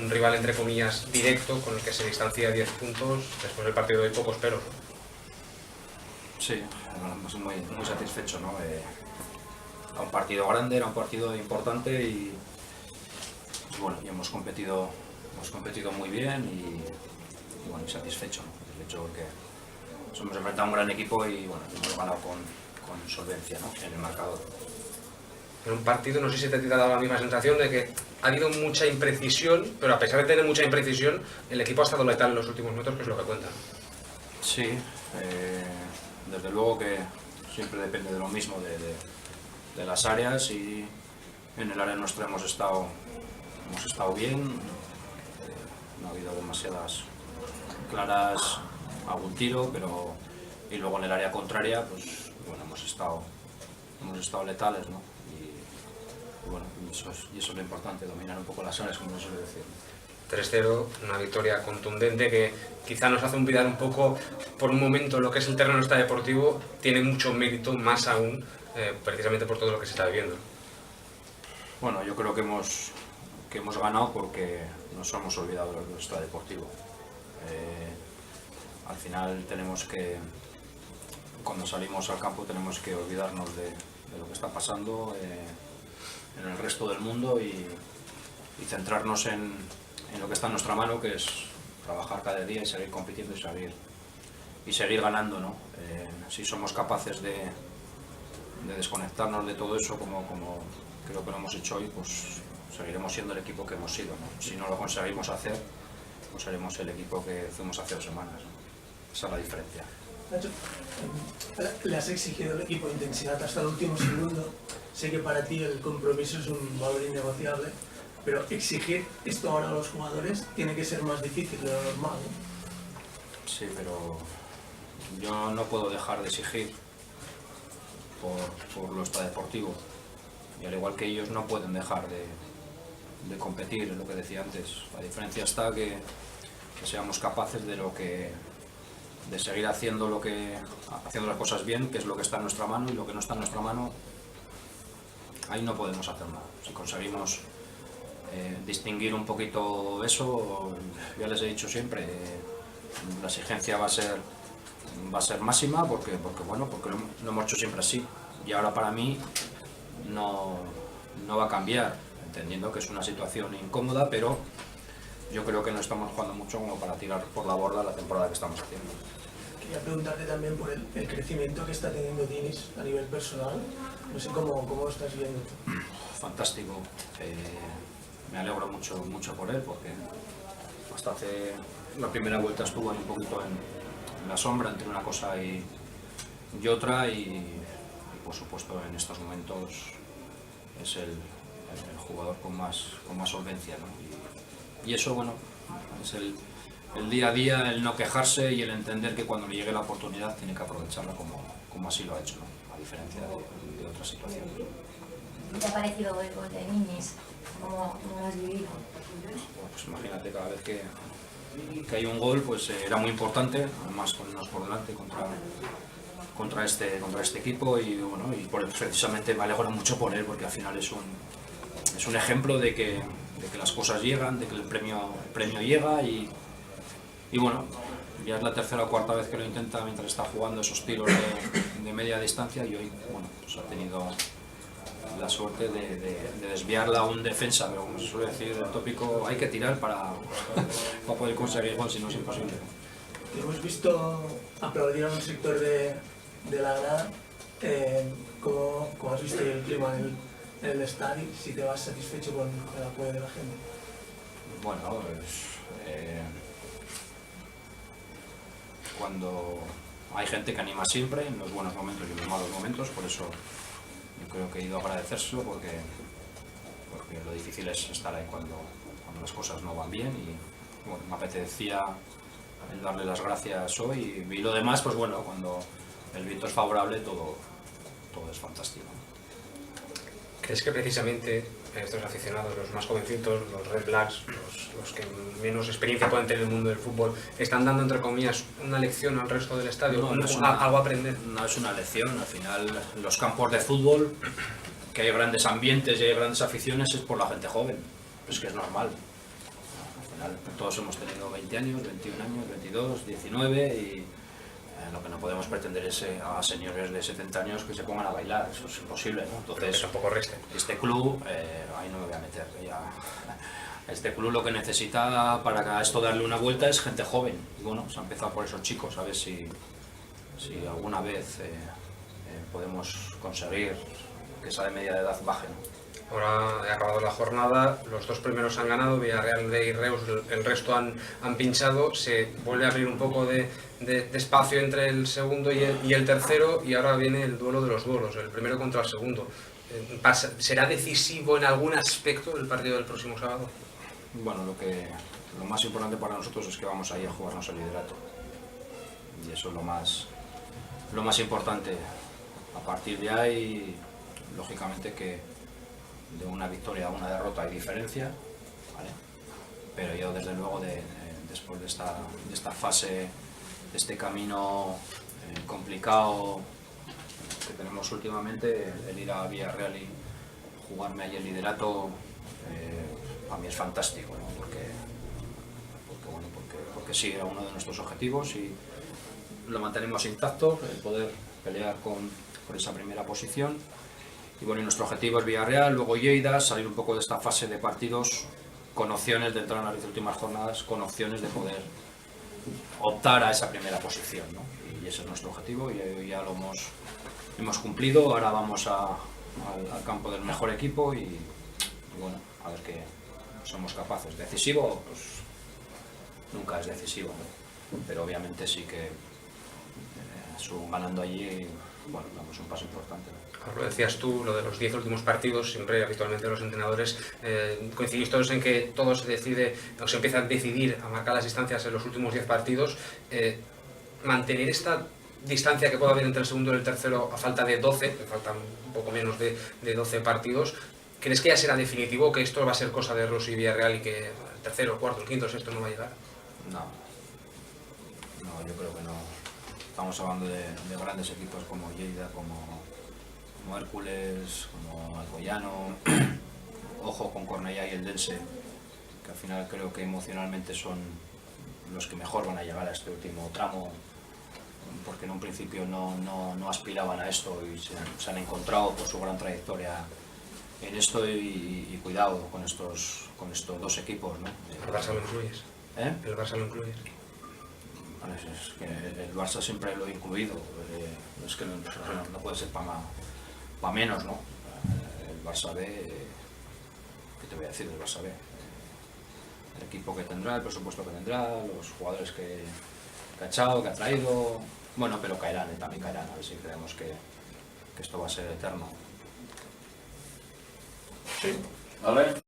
un rival entre comillas directo con el que se distancia 10 puntos después del partido de hoy, pocos peros, ¿no? Sí, pues muy satisfecho, ¿no? Era un partido grande, era un partido importante y bueno, y hemos competido muy bien y bueno, satisfecho, ¿no? El hecho de que nos hemos enfrentado a un gran equipo y bueno, hemos ganado con solvencia, ¿no? En el marcador. En un partido, no sé si te ha dado la misma sensación de que ha habido mucha imprecisión, pero a pesar de tener mucha imprecisión, el equipo ha estado letal en los últimos metros, que es lo que cuenta. Sí, desde luego que siempre depende de lo mismo, de las áreas, y en el área nuestra hemos estado bien, no ha habido demasiadas claras, algún tiro, pero y luego en el área contraria, pues bueno, hemos estado letales, ¿no? Y bueno, y eso es lo importante, dominar un poco las áreas, como se suele decir. 3-0, una victoria contundente que quizá nos hace olvidar un poco por un momento lo que es el terreno extradeportivo. Tiene mucho mérito, más aún, precisamente por todo lo que se está viviendo. Bueno, yo creo que hemos ganado porque nos hemos olvidado de lo extradeportivo. Al final cuando salimos al campo tenemos que olvidarnos de lo que está pasando en el resto del mundo y centrarnos en lo que está en nuestra mano, que es trabajar cada día y seguir compitiendo y seguir ganando, ¿no? Si somos capaces de desconectarnos de todo eso, como creo que lo hemos hecho hoy, pues seguiremos siendo el equipo que hemos sido, ¿no? Si no lo conseguimos hacer, pues seremos el equipo que fuimos hace 2 semanas, ¿no? Esa es la diferencia. Nacho, le has exigido al equipo intensidad hasta el último segundo. Sé que para ti el compromiso es un valor innegociable, pero exigir esto ahora a los jugadores tiene que ser más difícil de lo normal, ¿no? Sí, pero yo no puedo dejar de exigir por lo extradeportivo, y al igual que ellos no pueden dejar de competir, es lo que decía antes. La diferencia está que seamos capaces de seguir haciendo las cosas bien, que es lo que está en nuestra mano, y lo que no está en nuestra mano, ahí no podemos hacer nada. Si conseguimos distinguir un poquito eso, ya les he dicho siempre, la exigencia va a ser máxima porque lo hemos hecho siempre así, y ahora para mí no va a cambiar, entendiendo que es una situación incómoda, pero yo creo que no estamos jugando mucho como para tirar por la borda la temporada que estamos haciendo. Quería preguntarte también por el crecimiento que está teniendo Denis a nivel personal. No sé cómo lo estás viendo. Fantástico. Me alegro mucho por él, porque hasta hace la primera vuelta estuvo ahí un poquito en la sombra entre una cosa y otra, y por supuesto en estos momentos es el jugador con más solvencia, ¿no? Y eso, bueno, es el día a día, el no quejarse y el entender que cuando le llegue la oportunidad tiene que aprovecharla como así lo ha hecho, ¿no? A diferencia de otras situaciones. ¿Qué te ha parecido el gol de Ninis? ¿Cómo lo has vivido? Bueno, pues imagínate, cada vez que hay un gol, pues era muy importante, además ponernos por delante contra este equipo, y bueno, precisamente me alegro mucho por él, porque al final es un ejemplo de que las cosas llegan, de que el premio llega, y bueno, ya es la tercera o cuarta vez que lo intenta mientras está jugando esos tiros de media distancia, y hoy, bueno, pues ha tenido la suerte de desviarla a un defensa, pero como se suele decir el tópico, hay que tirar para poder conseguir gol, si no es imposible. Te hemos visto aplaudir a un sector de la grada. ¿Cómo has visto el clima en el estadio? Si te vas satisfecho con el apoyo de la gente. Bueno, cuando hay gente que anima siempre, en los buenos momentos y en los malos momentos, por eso yo creo que he ido a agradecérselo, porque lo difícil es estar ahí cuando las cosas no van bien, y bueno, me apetecía el darle las gracias hoy, y lo demás, pues bueno, cuando el viento es favorable todo es fantástico. ¿Crees que precisamente estos aficionados, los más jovencitos, los Red Blacks, los que menos experiencia pueden tener en el mundo del fútbol, están dando, entre comillas, una lección al resto del estadio? No, algo a aprender. No es una lección, al final los campos de fútbol, que hay grandes ambientes y hay grandes aficiones, es por la gente joven, es que es normal. Al Al final todos hemos tenido 20 años, 21 años, 22, 19 y lo que no podemos pretender es a señores de 70 años que se pongan a bailar, eso es imposible, ¿no? Entonces, tampoco reste. este club, ahí no me voy a meter, ya. Este club lo que necesita para esto darle una vuelta es gente joven. Y bueno, se ha empezado por esos chicos, a ver si alguna vez podemos conseguir que esa de media de edad baje, ¿no? Ahora ha acabado la jornada, los dos primeros han ganado, Villarreal y Reus, el resto han pinchado, se vuelve a abrir un poco de espacio entre el segundo y el tercero, y ahora viene el duelo de los duelos, el primero contra el segundo. ¿Será decisivo en algún aspecto el partido del próximo sábado? Bueno, lo más importante para nosotros es que vamos ahí a jugarnos el liderato, y eso es lo más importante. A partir de ahí, lógicamente que de una victoria a una derrota hay diferencia, ¿vale? Pero yo desde luego después de esta fase, de este camino complicado que tenemos últimamente, el ir a Villarreal y jugarme ahí el liderato para mí es fantástico, ¿no? Porque sí, era uno de nuestros objetivos y lo mantenemos intacto, el poder pelear por esa primera posición. Y bueno, y nuestro objetivo es Villarreal, luego Lleida, salir un poco de esta fase de partidos con opciones de entrar en las 10 últimas jornadas, con opciones de poder optar a esa primera posición, ¿no? Y ese es nuestro objetivo y ya lo hemos cumplido. Ahora vamos al campo del mejor equipo y bueno, a ver qué somos capaces. ¿Decisivo? Pues nunca es decisivo, ¿no? Pero obviamente sí que ganando allí, bueno, damos un paso importante, ¿no? Lo decías tú, lo de los 10 últimos partidos, siempre habitualmente los entrenadores coincidís todos en que todo se decide, o se empieza a decidir, a marcar las distancias en los últimos 10 partidos. Mantener esta distancia que puede haber entre el segundo y el tercero a falta de 12, faltan un poco menos de 12 partidos, ¿crees que ya será definitivo, que esto va a ser cosa de Reus y Villarreal y que el tercero, el cuarto, el quinto, el sexto no va a llegar? No, yo creo que no. Estamos hablando de grandes equipos como Lleida, como Hércules, como Alcoyano, ojo con Cornellá y el Dense, que al final creo que emocionalmente son los que mejor van a llegar a este último tramo, porque en un principio no aspiraban a esto y se han encontrado por su gran trayectoria en esto y cuidado con estos dos equipos, ¿no? ¿El Barça lo incluyes? ¿Eh? ¿El Barça lo incluyes? Bueno, es que el Barça siempre lo he incluido, es que no puede ser para menos, ¿no? El Barça B, ¿qué te voy a decir del Barça B? El equipo que tendrá, el presupuesto que tendrá, los jugadores que ha echado, que ha traído, bueno, pero caerán, también caerán, a ver si creemos que esto va a ser eterno. Sí, ¿vale?